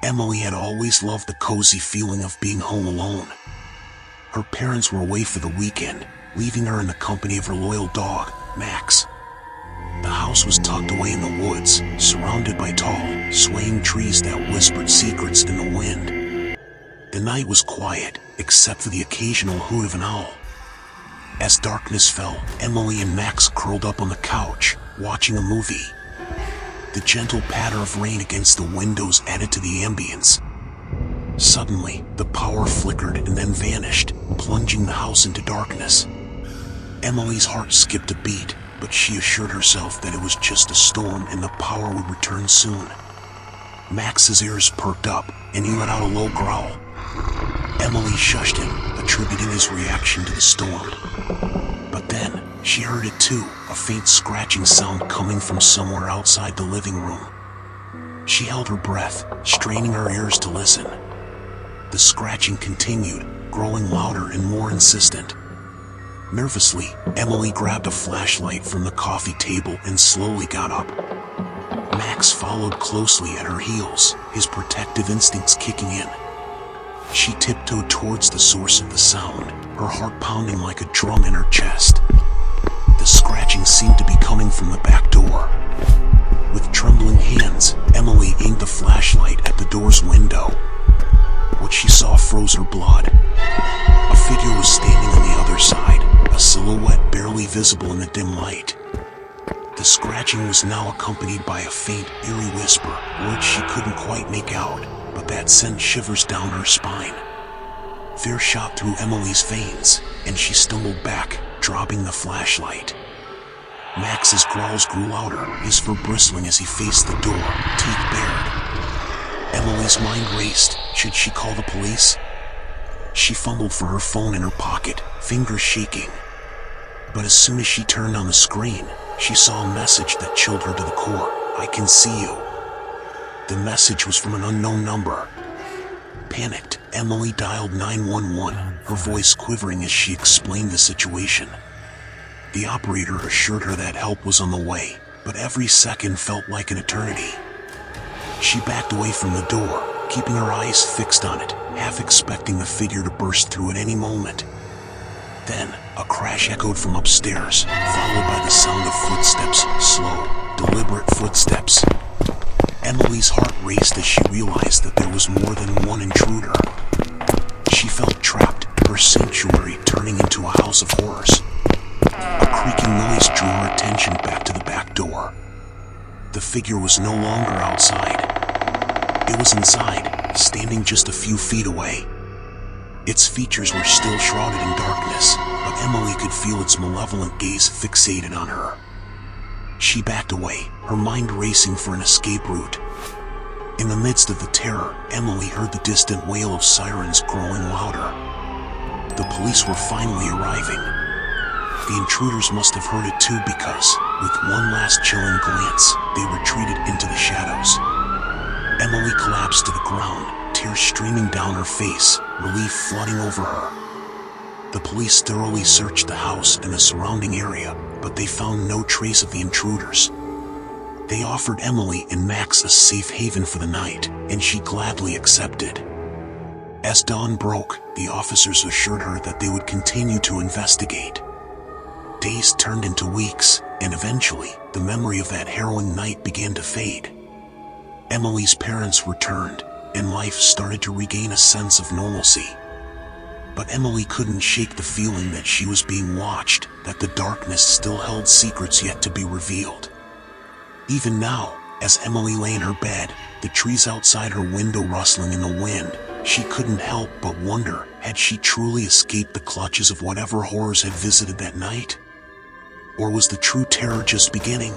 Emily had always loved the cozy feeling of being home alone. Her parents were away for the weekend, leaving her in the company of her loyal dog, Max. The house was tucked away in the woods, surrounded by tall, swaying trees that whispered secrets in the wind. The night was quiet, except for the occasional hoot of an owl. As darkness fell, Emily and Max curled up on the couch, watching a movie. The gentle patter of rain against the windows added to the ambience. Suddenly, the power flickered and then vanished, plunging the house into darkness. Emily's heart skipped a beat, but she assured herself that it was just a storm and the power would return soon. Max's ears perked up, and he let out a low growl. Emily shushed him, attributing his reaction to the storm. But then, she heard it too, a faint scratching sound coming from somewhere outside the living room. She held her breath, straining her ears to listen. The scratching continued, growing louder and more insistent. Nervously, Emily grabbed a flashlight from the coffee table and slowly got up. Max followed closely at her heels, his protective instincts kicking in. She tiptoed towards the source of the sound, her heart pounding like a drum in her chest. The scratching seemed to be coming from the back door. With trembling hands, Emily aimed the flashlight at the door's window. What she saw froze her blood. A figure was standing on the other side, a silhouette barely visible in the dim light. The scratching was now accompanied by a faint, eerie whisper, words she couldn't quite make out, but that sent shivers down her spine. Fear shot through Emily's veins, and she stumbled back, dropping the flashlight. Max's growls grew louder, his fur bristling as he faced the door, teeth bared. Emily's mind raced. Should she call the police? She fumbled for her phone in her pocket, fingers shaking. But as soon as she turned on the screen, she saw a message that chilled her to the core. "I can see you." The message was from an unknown number. Panicked, Emily dialed 911, her voice quivering as she explained the situation. The operator assured her that help was on the way, but every second felt like an eternity. She backed away from the door, keeping her eyes fixed on it, half expecting the figure to burst through at any moment. Then, a crash echoed from upstairs, followed by the sound of footsteps, slow, deliberate footsteps. Emily's heart raced as she realized that there was more than one intruder. She felt trapped, her sanctuary turning into a house of horrors. A creaking noise drew her attention back to the back door. The figure was no longer outside. It was inside, standing just a few feet away. Its features were still shrouded in darkness, but Emily could feel its malevolent gaze fixated on her. She backed away, her mind racing for an escape route. In the midst of the terror, Emily heard the distant wail of sirens growing louder. The police were finally arriving. The intruders must have heard it too because, with one last chilling glance, they retreated into the shadows. Emily collapsed to the ground, tears streaming down her face, relief flooding over her. The police thoroughly searched the house and the surrounding area, but they found no trace of the intruders. They offered Emily and Max a safe haven for the night, and she gladly accepted. As dawn broke, the officers assured her that they would continue to investigate. Days turned into weeks, and eventually, the memory of that harrowing night began to fade. Emily's parents returned, and life started to regain a sense of normalcy. But Emily couldn't shake the feeling that she was being watched, that the darkness still held secrets yet to be revealed. Even now, as Emily lay in her bed, the trees outside her window rustling in the wind, she couldn't help but wonder, had she truly escaped the clutches of whatever horrors had visited that night? Or was the true terror just beginning?